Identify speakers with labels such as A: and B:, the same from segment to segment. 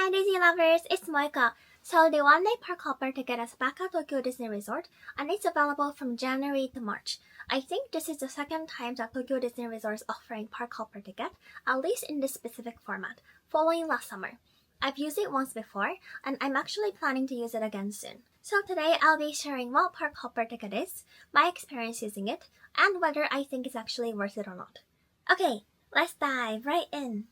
A: Hi Disney lovers, it's Moika. So the one-day park hopper ticket is back at Tokyo Disney Resort and it's available from January to March. I think this is the second time that Tokyo Disney Resort is offering park hopper ticket, at least in this specific format, following last summer. I've used it once before and I'm actually planning to use it again soon. So today I'll be sharing what park hopper ticket is, my experience using it, and whether I think it's actually worth it or not. Okay, let's dive right in.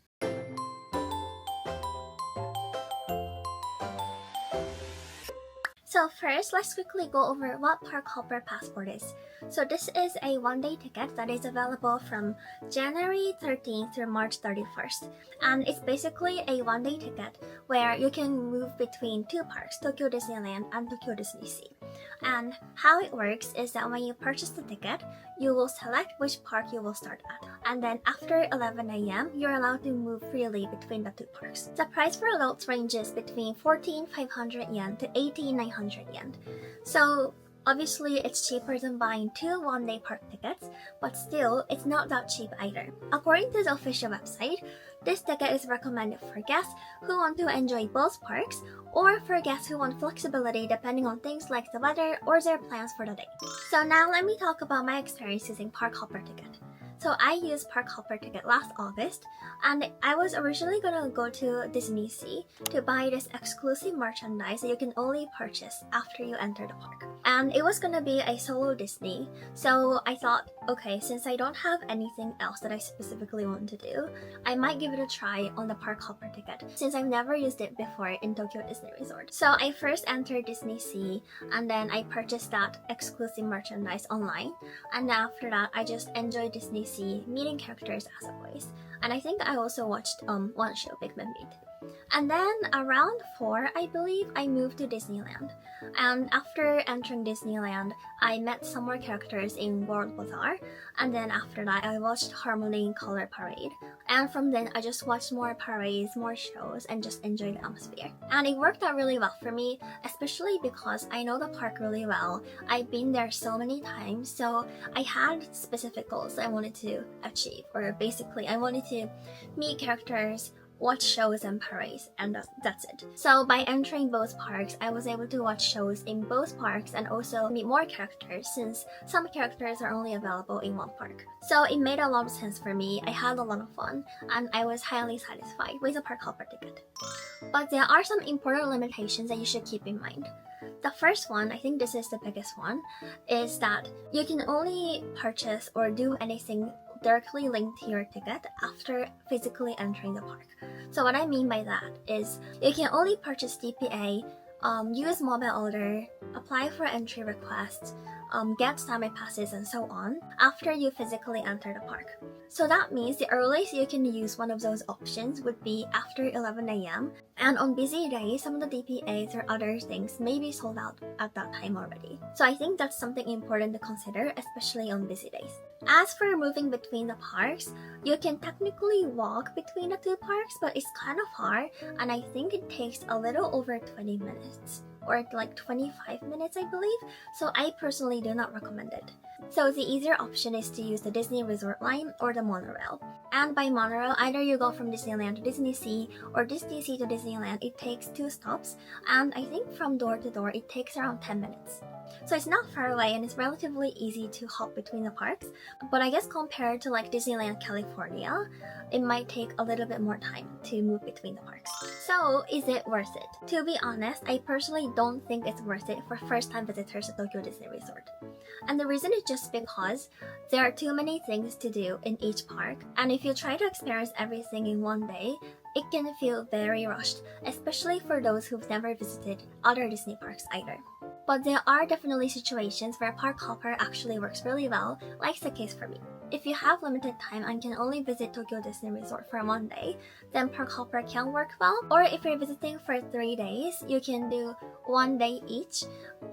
A: So first, let's quickly go over what Park Hopper Passport is. So this is a one-day ticket that is available from January 13th through March 31st. And it's basically a one-day ticket where you can move between two parks, Tokyo Disneyland and Tokyo DisneySea. And how it works is that when you purchase the ticket, you will select which park you will start at. And then after 11 a.m., you're allowed to move freely between the two parks. The price for adults ranges between 14,500 yen to 18,900 yen. So obviously it's cheaper than buying two one-day park tickets, but still it's not that cheap either. According to the official website, this ticket is recommended for guests who want to enjoy both parks or for guests who want flexibility depending on things like the weather or their plans for the day. So now let me talk about my experience using Park Hopper ticket. So I used Park Hopper ticket last August, and I was originally gonna go to DisneySea to buy this exclusive merchandise that you can only purchase after you enter the park. And it was gonna be a solo Disney, so I thought, okay, since I don't have anything else that I specifically want to do, I might give it a try on the Park Hopper ticket, since I've never used it before in Tokyo Disney Resort. So I first entered DisneySea, and then I purchased that exclusive merchandise online, and after that, I just enjoyed DisneySea meeting characters as always. And I think I also watched one show, Big Man Meet. And then around 4, I believe, I moved to Disneyland. And after entering Disneyland, I met some more characters in World Bazaar. And then after that, I watched Harmony in Color Parade. And from then, I just watched more parades, more shows, and just enjoyed the atmosphere. And it worked out really well for me, especially because I know the park really well. I've been there so many times, so I had specific goals I wanted to achieve. Or basically, I wanted to meet characters, watch shows and parades, and that's it. So by entering both parks, I was able to watch shows in both parks and also meet more characters, since some characters are only available in one park. So it made a lot of sense for me. I had a lot of fun, and I was highly satisfied with the Park Hopper ticket. But there are some important limitations that you should keep in mind. The first one, I think this is the biggest one, is that you can only purchase or do anything directly linked to your ticket after physically entering the park. So what I mean by that is you can only purchase DPA, use mobile order, apply for entry requests, get standby passes, and so on after you physically enter the park. So that means the earliest you can use one of those options would be after 11 a.m. And on busy days, some of the DPAs or other things may be sold out at that time already. So I think that's something important to consider, especially on busy days. As for moving between the parks, you can technically walk between the two parks, but it's kind of far, and I think it takes a little over 20 minutes. Or like 25 minutes, I believe, so I personally do not recommend it. So the easier option is to use the Disney Resort line or the monorail. And by monorail, either you go from Disneyland to DisneySea or DisneySea to Disneyland. It takes 2 stops, and I think from door to door it takes around 10 minutes. So it's not far away and it's relatively easy to hop between the parks, but I guess compared to like Disneyland California, it might take a little bit more time to move between the parks. So is it worth it? To be honest, I personally don't think it's worth it for first-time visitors to Tokyo Disney Resort. And the reason is just because there are too many things to do in each park, and if you try to experience everything in one day, it can feel very rushed, especially for those who've never visited other Disney parks either. But there are definitely situations where Park Hopper actually works really well, like the case for me. If you have limited time and can only visit Tokyo Disney Resort for one day, then Park Hopper can work well. Or if you're visiting for 3 days, you can do 1 day each,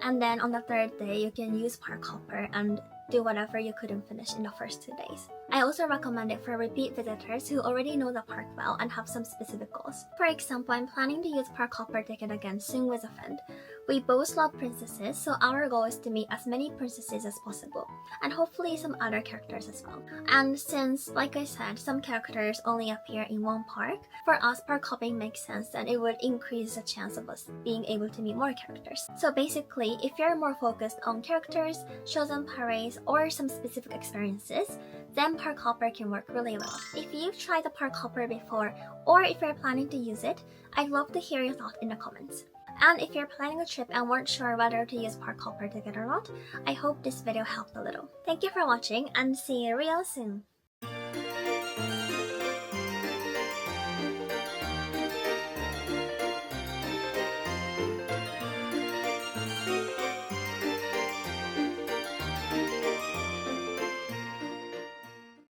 A: and then on the 3rd day, you can use Park Hopper and do whatever you couldn't finish in the first 2 days. I also recommend it for repeat visitors who already know the park well and have some specific goals. For example, I'm planning to use park hopper ticket again soon with a friend. We both love princesses, so our goal is to meet as many princesses as possible, and hopefully some other characters as well. And since, like I said, some characters only appear in one park, for us park hopping makes sense and it would increase the chance of us being able to meet more characters. So basically, if you're more focused on characters, shows and parades, or some specific experiences, then park hopper can work really well. If you've tried the park hopper before, or if you're planning to use it, I'd love to hear your thoughts in the comments. And if you're planning a trip and weren't sure whether to use park hopper ticket or not, I hope this video helped a little. Thank you for watching and see you real soon!